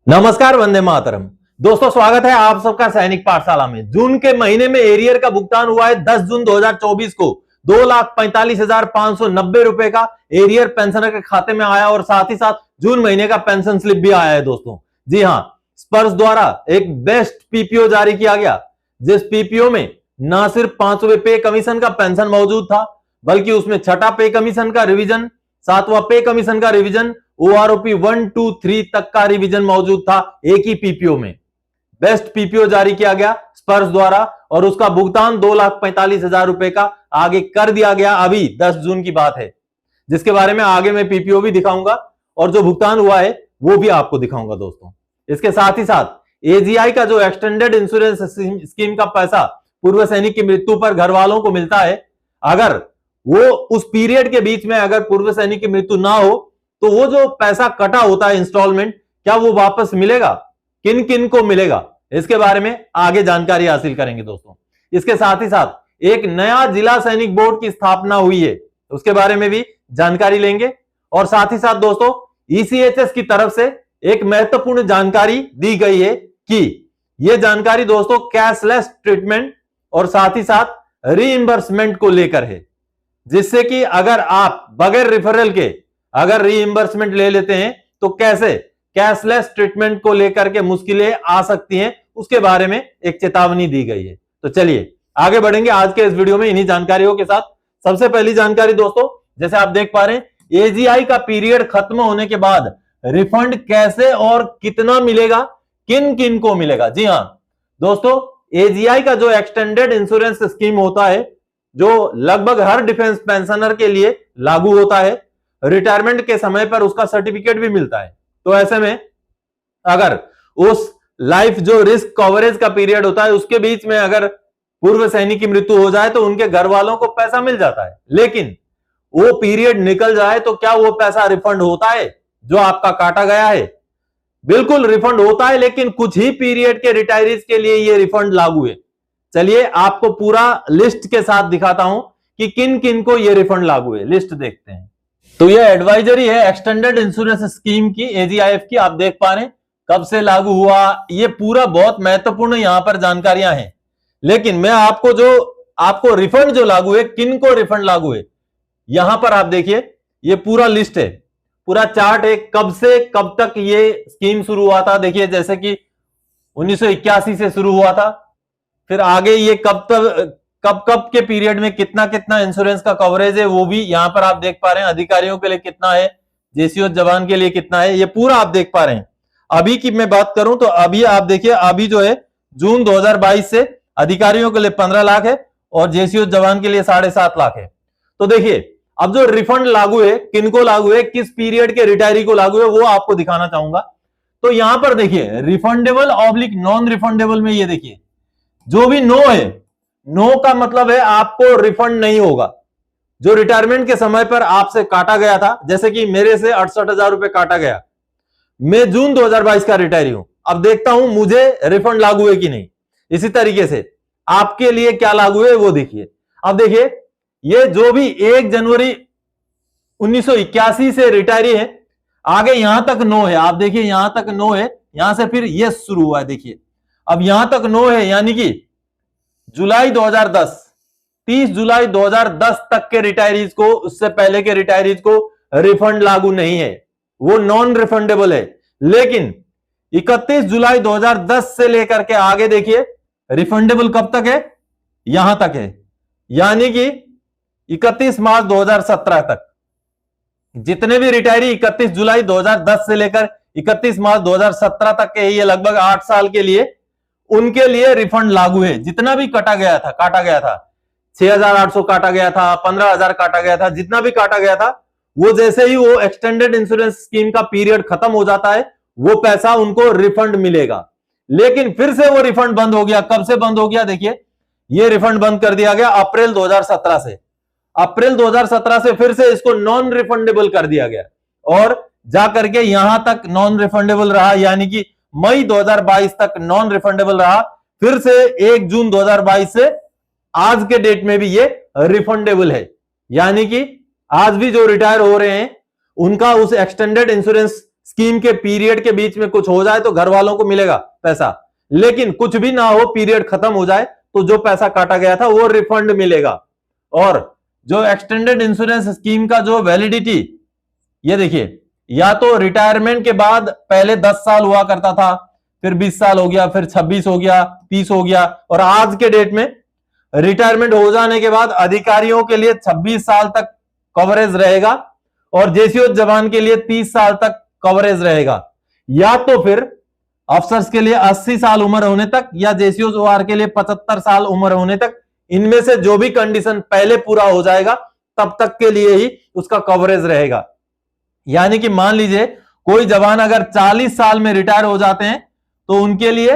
नमस्कार, वंदे मातरम। दोस्तों, स्वागत है आप सबका सैनिक पाठशाला में। जून के महीने में एरियर का भुगतान हुआ है 10 जून 2024 को 2,45,590 रुपए का एरियर पेंशनर के खाते में आया और साथ ही साथ जून महीने का पेंशन स्लिप भी आया है। दोस्तों जी हां, स्पर्श द्वारा एक बेस्ट पीपीओ जारी किया गया, जिस पीपीओ में न सिर्फ 5वें पे कमीशन का पेंशन मौजूद था, बल्कि उसमें छठा पे कमीशन का रिवीजन, 7वां पे कमीशन का रिवीजन, ओआरओपी 1, 2, 3 तक का रिवीजन मौजूद था एक ही पीपीओ में। बेस्ट पीपीओ जारी किया गया स्पर्श द्वारा और उसका भुगतान 2,45,000 रुपए का आगे कर दिया गया। अभी 10 जून की बात है, जिसके बारे में आगे मैं पीपीओ भी दिखाऊंगा और जो भुगतान हुआ है वो भी आपको दिखाऊंगा। दोस्तों, इसके साथ ही साथ एजीआई का जो एक्सटेंडेड इंश्योरेंस स्कीम का पैसा पूर्व सैनिक की मृत्यु पर घर वालों को मिलता है, अगर वो उस पीरियड के बीच में अगर पूर्व सैनिक की मृत्यु ना हो तो वो जो पैसा कटा होता है इंस्टॉलमेंट, क्या वो वापस मिलेगा, किन किन को मिलेगा, इसके बारे में आगे जानकारी हासिल करेंगे। दोस्तों, इसके साथ ही साथ एक नया जिला सैनिक बोर्ड की स्थापना हुई है, उसके बारे में भी जानकारी लेंगे। और साथ ही साथ दोस्तों, ईसीएचएस की तरफ से एक महत्वपूर्ण जानकारी दी गई है कि यह जानकारी दोस्तों कैशलेस ट्रीटमेंट और साथ ही साथ रीइंबर्समेंट को लेकर है, जिससे कि अगर आप बगैर रिफरल के अगर रीइंबर्समेंट ले लेते हैं तो कैसे कैशलेस ट्रीटमेंट को लेकर के मुश्किलें आ सकती हैं, उसके बारे में एक चेतावनी दी गई है। तो चलिए आगे बढ़ेंगे आज के इस वीडियो में इन्हीं जानकारियों के साथ। सबसे पहली जानकारी दोस्तों, जैसे आप देख पा रहे हैं, एजीआई का पीरियड खत्म होने के बाद रिफंड कैसे और कितना मिलेगा, किन किन को मिलेगा। जी हां दोस्तों, एजीआई का जो एक्सटेंडेड इंश्योरेंस स्कीम होता है, जो लगभग हर डिफेंस पेंशनर के लिए लागू होता है, रिटायरमेंट के समय पर उसका सर्टिफिकेट भी मिलता है। तो ऐसे में अगर उस लाइफ जो रिस्क कवरेज का पीरियड होता है उसके बीच में अगर पूर्व सैनिक की मृत्यु हो जाए तो उनके घर वालों को पैसा मिल जाता है, लेकिन वो पीरियड निकल जाए तो क्या वो पैसा रिफंड होता है जो आपका काटा गया है? बिल्कुल रिफंड होता है, लेकिन कुछ ही पीरियड के रिटायरीज के लिए ये रिफंड लागू है। चलिए आपको पूरा लिस्ट के साथ दिखाता हूं कि किन किन को ये रिफंड लागू है। लिस्ट देखते हैं। तो ये एडवाइजरी है एक्सटेंडेड इंश्योरेंस स्कीम की, एजीआईएफ की। आप देख पा रहे हैं कब से लागू हुआ, ये पूरा बहुत महत्वपूर्ण यहां पर जानकारियां हैं। लेकिन मैं आपको रिफंड जो लागू है, किन को रिफंड लागू है, यहां पर आप देखिए ये पूरा लिस्ट है, पूरा चार्ट है, कब से कब तक ये स्कीम शुरू हुआ था। देखिए जैसे कि 1981 से शुरू हुआ था, फिर आगे ये कब कब के पीरियड में कितना कितना इंश्योरेंस का कवरेज है वो भी यहां पर आप देख पा रहे हैं। अधिकारियों के लिए कितना है, जेसीओ जवान के लिए कितना है, ये पूरा आप देख पा रहे हैं। अभी की मैं बात करूं तो अभी आप देखिए, अभी जो है जून 2022 से अधिकारियों के लिए 15 लाख है और जेसीओ जवान के लिए 7.5 लाख है। तो देखिए अब जो रिफंड लागू है, किनको लागू है, किस पीरियड के रिटायरी को लागू है, वो आपको दिखाना चाहूंगा। तो यहां पर देखिए रिफंडेबल ऑब्लिक नॉन रिफंडेबल में ये देखिए जो भी नो है, नो का मतलब है आपको रिफंड नहीं होगा। जो रिटायरमेंट के समय पर आपसे काटा गया था, जैसे कि मेरे से 68,000 रुपए काटा गया, मैं जून 2022 का रिटायरी हूं, अब देखता हूं मुझे रिफंड लागू है कि नहीं। इसी तरीके से आपके लिए क्या लागू है वो देखिए। अब देखिए ये जो भी 1 जनवरी 1981 से रिटायरी है, आगे यहां तक नो है। आप देखिए यहां तक नो है, यहां से फिर यस शुरू हुआ है। देखिए अब यहां तक नो है, यानी कि जुलाई 2010, 30 जुलाई 2010 तक के रिटायरीज को, उससे पहले के रिटायरीज को रिफंड लागू नहीं है, वो नॉन रिफंडेबल है। लेकिन 31 जुलाई 2010 से लेकर के आगे देखिए रिफंडेबल कब तक है, यहां तक है, यानी कि 31 मार्च 2017 तक। जितने भी रिटायरी 31 जुलाई 2010 से लेकर 31 मार्च 2017 तक के, ये लगभग 8 साल के लिए, उनके लिए रिफंड लागू है। जितना भी काटा गया था 6,800 काटा गया था, 15,000 काटा गया था, जितना भी काटा गया था, वो जैसे ही वो एक्सटेंडेड इंश्योरेंस स्कीम का पीरियड खत्म हो जाता है, वो पैसा उनको रिफंड मिलेगा। लेकिन फिर से वो रिफंड बंद हो गया। कब से बंद हो गया, देखिए ये रिफंड बंद कर दिया गया अप्रैल 2017 से। अप्रैल 2017 से फिर से इसको नॉन रिफंडेबल कर दिया गया और जाकर के यहां तक नॉन रिफंडेबल रहा, यानी कि मई 2022 तक नॉन रिफंडेबल रहा। फिर से 1 जून 2022 से आज के डेट में भी ये रिफंडेबल है, यानी कि आज भी जो रिटायर हो रहे हैं उनका उस एक्सटेंडेड इंश्योरेंस स्कीम के पीरियड के बीच में कुछ हो जाए तो घर वालों को मिलेगा पैसा, लेकिन कुछ भी ना हो, पीरियड खत्म हो जाए तो जो पैसा काटा गया था वो रिफंड मिलेगा। और जो एक्सटेंडेड इंश्योरेंस स्कीम का जो वैलिडिटी, ये देखिए, या तो रिटायरमेंट के बाद पहले 10 साल हुआ करता था, फिर 20 साल हो गया, फिर 26 हो गया, 30 हो गया, और आज के डेट में रिटायरमेंट हो जाने के बाद अधिकारियों के लिए 26 साल तक कवरेज रहेगा और जेसीओ जवान के लिए 30 साल तक कवरेज रहेगा, या तो फिर अफसर्स के लिए 80 साल उम्र होने तक या जेसीओ ओआर के लिए 75 साल उम्र होने तक, इनमें से जो भी कंडीशन पहले पूरा हो जाएगा तब तक के लिए ही उसका कवरेज रहेगा। यानी कि मान लीजिए कोई जवान अगर 40 साल में रिटायर हो जाते हैं तो उनके लिए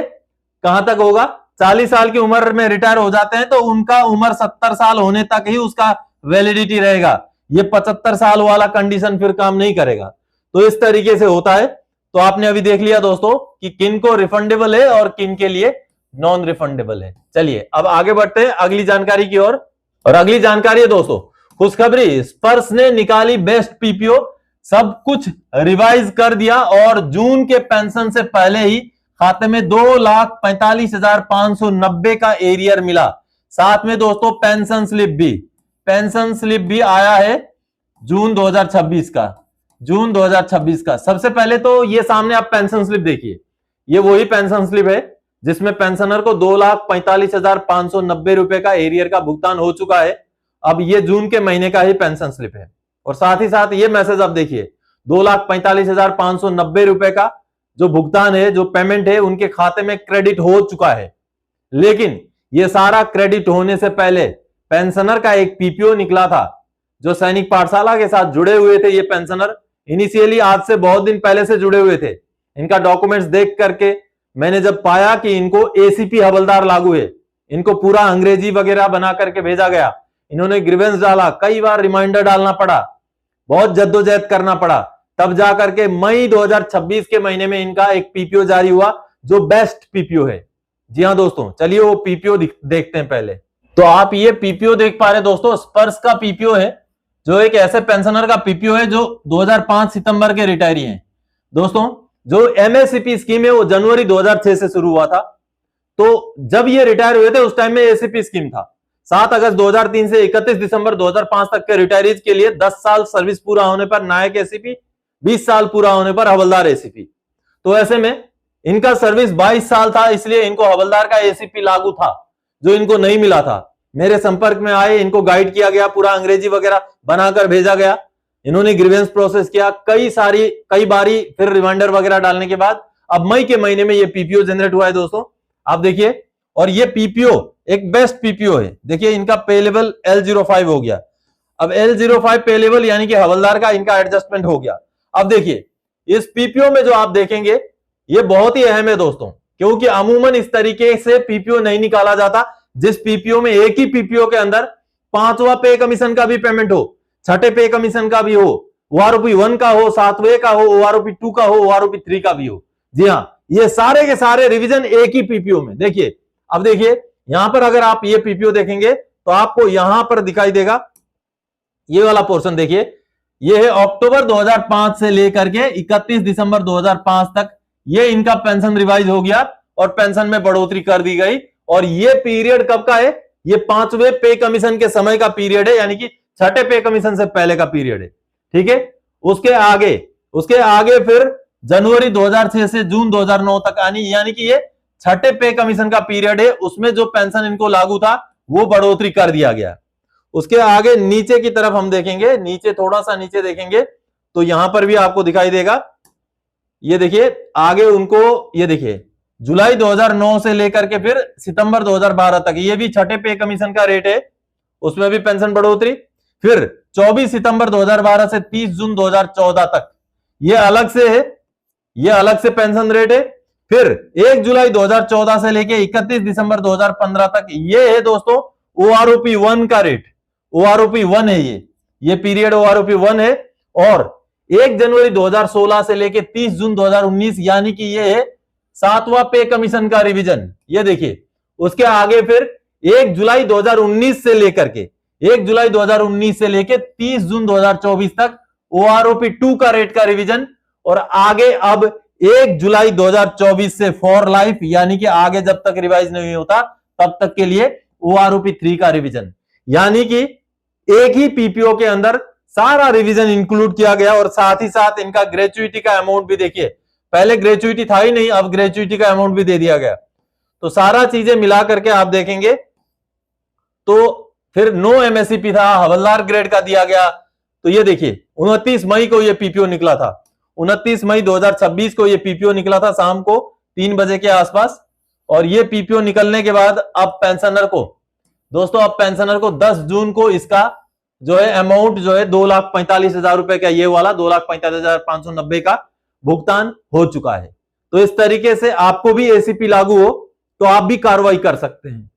कहां तक होगा, 40 साल की उम्र में रिटायर हो जाते हैं तो उनका उम्र 70 साल होने तक ही उसका वैलिडिटी रहेगा। ये 75 साल वाला कंडीशन फिर काम नहीं करेगा। तो इस तरीके से होता है। तो आपने अभी देख लिया दोस्तों कि किन को रिफंडेबल है और किन के लिए नॉन रिफंडेबल है। चलिए अब आगे बढ़ते हैं अगली जानकारी की ओर। और अगली जानकारी है दोस्तों, खुशखबरी, स्पर्श ने निकाली बेस्ट पीपीओ, सब कुछ रिवाइज कर दिया और जून के पेंशन से पहले ही खाते में 2,45,590 का एरियर मिला। साथ में दोस्तों पेंशन स्लिप भी आया है जून 2026 का। सबसे पहले तो ये सामने आप पेंशन स्लिप देखिए, ये वही पेंशन स्लिप है जिसमें पेंशनर को 2,45,590 रुपए का एरियर का भुगतान हो चुका है। अब ये जून के महीने का ही पेंशन स्लिप है। और साथ ही साथ ये मैसेज आप देखिए, 2,45,590 रुपए का जो भुगतान है, जो पेमेंट है, उनके खाते में क्रेडिट हो चुका है। लेकिन ये सारा क्रेडिट होने से पहले पेंशनर का एक पीपीओ निकला था। जो सैनिक पाठशाला के साथ जुड़े हुए थे ये पेंशनर, इनिशियली आज से बहुत दिन पहले से जुड़े हुए थे। इनका डॉक्यूमेंट्स देख करके मैंने जब पाया कि इनको एसीपी हवलदार लागू है, इनको पूरा अंग्रेजी वगैरह बना करके भेजा गया, इन्होंने ग्रीवेंस डाला, कई बार रिमाइंडर डालना पड़ा, बहुत जद्दोजहद करना पड़ा, तब जाकर के मई 2026 के महीने में इनका एक पीपीओ जारी हुआ जो बेस्ट पीपीओ है। जी हाँ दोस्तों, चलिए वो पीपीओ देखते हैं पहले। तो आप ये पीपीओ देख पा रहे दोस्तों, स्पर्श का पीपीओ है, जो एक ऐसे पेंशनर का पीपीओ है जो 2005 सितंबर के रिटायरी हैं। दोस्तों जो एमएससीपी स्कीम है वो जनवरी 2006 से शुरू हुआ था। तो जब ये रिटायर हुए थे उस टाइम में एसीपी स्कीम था। 7 अगस्त 2003 से 31 दिसंबर 2005 तक के रिटायरीज के लिए 10 साल सर्विस पूरा होने पर नायक एसीपी, 20 साल पूरा होने पर हवलदार एसीपी। तो ऐसे में इनका सर्विस 22 साल था, इसलिए इनको हवलदार का एसीपी लागू था, जो इनको नहीं मिला था। मेरे संपर्क में आए, इनको गाइड किया गया, पूरा अंग्रेजी वगैरह बनाकर भेजा गया, इन्होंने ग्रीवेंस प्रोसेस किया, कई बारी, फिर रिमाइंडर वगैरह डालने के बाद अब मई के महीने में ये पीपीओ जनरेट हुआ है दोस्तों, आप देखिए। और ये पीपीओ एक बेस्ट पीपीओ है। देखिए इनका पे लेवल L05 हो गया। अब L05 पे लेवल यानी कि हवलदार का इनका एडजस्टमेंट हो गया। अब देखिए इस पीपीओ में जो आप देखेंगे ये बहुत ही अहम है दोस्तों, क्योंकि अमूमन इस तरीके से पीपीओ नहीं निकाला जाता जिस पीपीओ में एक ही पीपीओ के अंदर 5वां पे कमीशन का भी पेमेंट हो, 6ठे पे कमीशन का भी हो, ओआरओपी 1 का हो, 7वें का हो, ओआरओपी 2 का हो, ओआरओपी 3 का भी हो। जी हाँ, ये सारे के सारे रिवीजन एक ही पीपीओ में। देखिए अब देखिए यहां पर अगर आप ये पीपीओ देखेंगे तो आपको यहां पर दिखाई देगा ये वाला पोर्शन। देखिए ये है अक्टूबर 2005 से लेकर के 31 दिसंबर 2005 तक ये इनका पेंशन रिवाइज हो गया और पेंशन में बढ़ोतरी कर दी गई। और ये पीरियड कब का है, ये 5वें पे कमीशन के समय का पीरियड है, यानी कि 6ठे पे कमीशन से पहले का पीरियड है। ठीक है, उसके आगे फिर जनवरी 2006 से जून 2009 तक यानी कि ये 6ठे पे कमीशन का पीरियड है, उसमें जो पेंशन इनको लागू था वो बढ़ोतरी कर दिया गया। उसके आगे नीचे की तरफ हम देखेंगे, नीचे थोड़ा सा नीचे देखेंगे तो यहां पर भी आपको दिखाई देगा। ये देखिए आगे उनको, ये देखिए जुलाई 2009 से लेकर के फिर सितंबर 2012 तक ये भी 6ठे पे कमीशन का रेट है, उसमें भी पेंशन बढ़ोतरी। फिर 24 सितंबर 2012 से 30 जून 2014 तक ये अलग से है, ये अलग से पेंशन रेट है। फिर 1 जुलाई 2014 से लेके 31 दिसंबर 2015 तक ये है दोस्तों ओआरओपी 1 का रेट, ओआरओपी 1 है ये पीरियड ओआरओपी 1 है। और 1 जनवरी 2016 से लेके 30 जून 2019 यानी कि ये है 7वां पे कमीशन का रिवीजन। ये देखिए उसके आगे फिर 1 जुलाई 2019 से लेकर के 30 जून 2024 तक ओआरओपी 2 का रेट का रिवीजन और आगे अब 1 जुलाई 2024 से फॉर लाइफ, यानी कि आगे जब तक रिवाइज नहीं होता तब तक के लिए OROP 3 का रिवीजन, यानी कि एक ही पीपीओ के अंदर सारा रिवीजन इंक्लूड किया गया। और साथ ही साथ इनका ग्रेचुइटी का अमाउंट भी देखिए, पहले ग्रेचुइटी था ही नहीं, अब ग्रेचुइटी का अमाउंट भी दे दिया गया। तो सारा चीजें मिला करके आप देखेंगे तो फिर नो एमएससीपी था, हवलदार ग्रेड का दिया गया। तो ये देखिए 29 मई को ये पीपीओ निकला था, 29 मई 2026 को ये पीपीओ निकला था शाम को 3 बजे के आसपास। और ये पीपीओ निकलने के बाद अब पेंशनर को दोस्तों, अब पेंशनर को 10 जून को इसका जो है अमाउंट जो है 2,45,000 रुपए का, ये वाला 2,45,590 का भुगतान हो चुका है। तो इस तरीके से आपको भी एसीपी लागू हो तो आप भी कार्रवाई कर सकते हैं।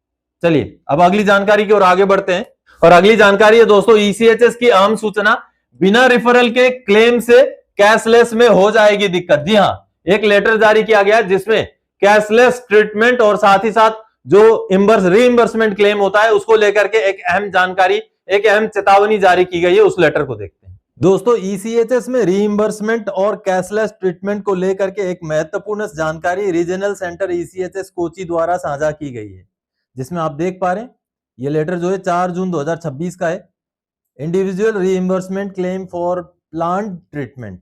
चलिए अब अगली जानकारी की ओर आगे बढ़ते हैं। और अगली जानकारी है दोस्तों ईसीएचएस की अहम सूचना, बिना रिफरल के क्लेम से कैशलेस में हो जाएगी दिक्कत। जी हां, एक लेटर जारी किया गया जिसमें कैशलेस ट्रीटमेंट और साथ ही साथ जो रीइंबर्समेंट क्लेम होता है उसको लेकर के एक अहम जानकारी, एक अहम चेतावनी जारी की गई है। उस लेटर को देखते हैं दोस्तों। ईसीएचएस में रीइंबर्समेंट और कैशलेस ट्रीटमेंट को लेकर के एक महत्वपूर्ण जानकारी रीजनल सेंटर ईसीएचएस कोची द्वारा साझा की गई है, जिसमें आप देख पा रहे हैं ये लेटर जो है 4 जून 2026 का है। Individual reimbursement claim for plan treatment,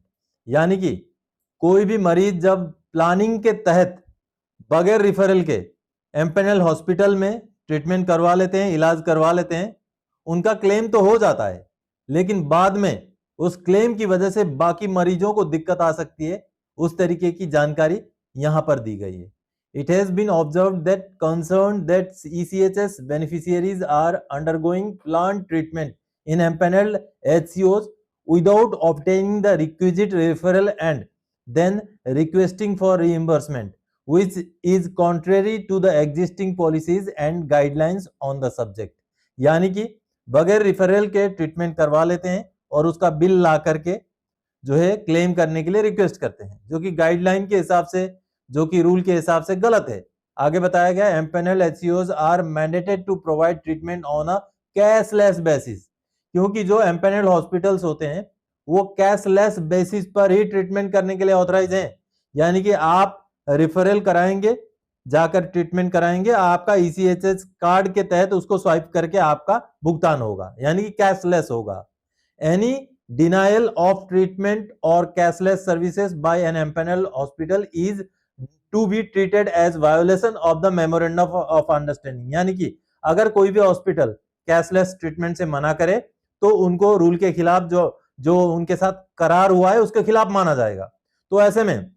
यानी कि कोई भी मरीज जब प्लानिंग के तहत बगैर रिफरल के एम्पेनल हॉस्पिटल में ट्रीटमेंट करवा लेते हैं, इलाज करवा लेते हैं, उनका क्लेम तो हो जाता है, लेकिन बाद में उस क्लेम की वजह से बाकी मरीजों को दिक्कत आ सकती है। उस तरीके की जानकारी यहां पर दी गई है। It has been observed that concerned that ECHS beneficiaries are undergoing planned treatment in empaneled HCOs without obtaining the requisite referral and then requesting for reimbursement, which is contrary to the existing policies and guidelines on the subject। यानी कि बगैर referral के treatment करवा लेते हैं और उसका bill ला करके जो है क्लेम करने के लिए रिक्वेस्ट करते हैं, जो कि गाइडलाइन के हिसाब से, जो कि रूल के हिसाब से गलत है। आगे बताया गया empanel HCOs are mandated to provide treatment on a cashless basis, क्योंकि जो एम्पेनल हॉस्पिटल्स होते हैं वो कैशलेस बेसिस पर ही ट्रीटमेंट करने के लिए ऑथराइज हैं। यानी कि आप रिफरल कराएंगे, जाकर ट्रीटमेंट कराएंगे, आपका ईसीएचएस कार्ड के तहत उसको स्वाइप करके आपका भुगतान होगा, यानी कि कैशलेस होगा। एनी डिनायल ऑफ ट्रीटमेंट और cashless services by an empanel hospital is to be treated as violation of the memorandum of understanding, यानी कि अगर कोई भी हॉस्पिटल कैशलेस ट्रीटमेंट से मना करे तो उनको रूल के खिलाफ जो उनके साथ करार हुआ है उसके खिलाफ माना जाएगा। तो ऐसे में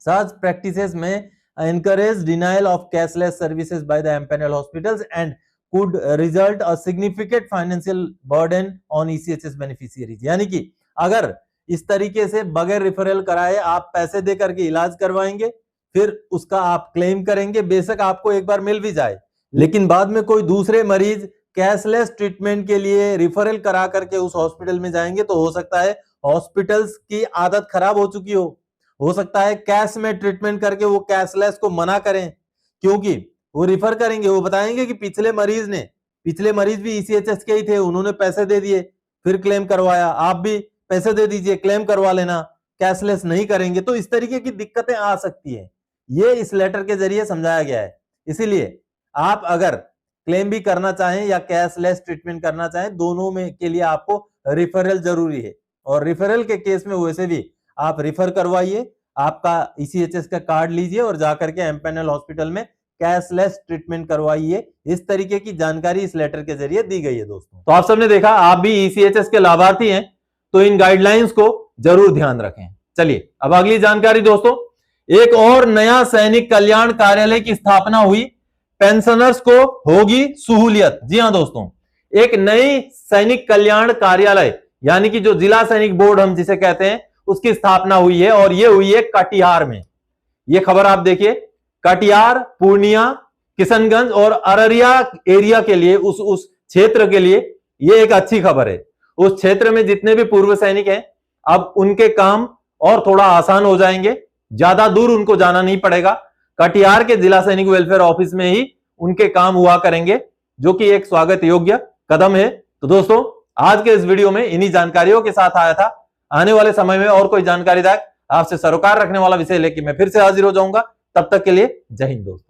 such practices may encourage denial of cashless services by the empaneled hospitals and could result a significant financial burden on ECHS beneficiaries। यानी कि अगर इस तरीके से बगैर रिफरल कराए आप पैसे दे करके इलाज करवाएंगे, फिर उसका आप क्लेम करेंगे, बेशक आपको एक बार मिल भी जाए, लेकिन बाद में कोई दूसरे मरीज कैशलेस ट्रीटमेंट के लिए रिफरल करा करके उस हॉस्पिटल में जाएंगे तो हो सकता है हॉस्पिटल्स की आदत खराब हो चुकी हो सकता है कैश में ट्रीटमेंट करके वो कैशलेस को मना करें, क्योंकि वो रिफर करेंगे, वो बताएंगे कि पिछले मरीज भी ईसीएचएस के ही थे, उन्होंने पैसे दे दिए फिर क्लेम करवाया, आप भी पैसे दे दीजिए क्लेम करवा लेना, कैशलेस नहीं करेंगे। तो इस तरीके की दिक्कतें आ सकती है, ये इस लेटर के जरिए समझाया गया है। इसीलिए आप अगर क्लेम भी करना चाहें या कैशलेस ट्रीटमेंट करना चाहें, दोनों में के लिए आपको रिफरल जरूरी है। और रिफरल के केस में वैसे भी आप रिफर करवाइए, आपका ईसीएचएस का कार्ड लीजिए और जाकर के एम्पेनल हॉस्पिटल में कैशलेस ट्रीटमेंट करवाइए। इस तरीके की जानकारी इस लेटर के जरिए दी गई है दोस्तों। तो आप सबने देखा, आप भी ईसीएचएस के लाभार्थी हैं तो इन गाइडलाइंस को जरूर ध्यान रखें। चलिए अब अगली जानकारी दोस्तों, एक और नया सैनिक कल्याण कार्यालय की स्थापना हुई, पेंशनर्स को होगी सहूलियत। जी हां दोस्तों, एक नई सैनिक कल्याण कार्यालय यानी कि जो जिला सैनिक बोर्ड हम जिसे कहते हैं उसकी स्थापना हुई है, और ये हुई है कटिहार में। ये खबर आप देखिए, कटिहार, पूर्णिया, किशनगंज और अररिया एरिया के लिए, उस क्षेत्र के लिए ये एक अच्छी खबर है। उस क्षेत्र में जितने भी पूर्व सैनिक हैं अब उनके काम और थोड़ा आसान हो जाएंगे, ज्यादा दूर उनको जाना नहीं पड़ेगा। कटिहार के जिला सैनिक वेलफेयर ऑफिस में ही उनके काम हुआ करेंगे, जो कि एक स्वागत योग्य कदम है। तो दोस्तों आज के इस वीडियो में इन्हीं जानकारियों के साथ आया था। आने वाले समय में और कोई जानकारीदायक आपसे सरोकार रखने वाला विषय लेके मैं फिर से हाजिर हो जाऊंगा। तब तक के लिए जय हिंद दोस्तों।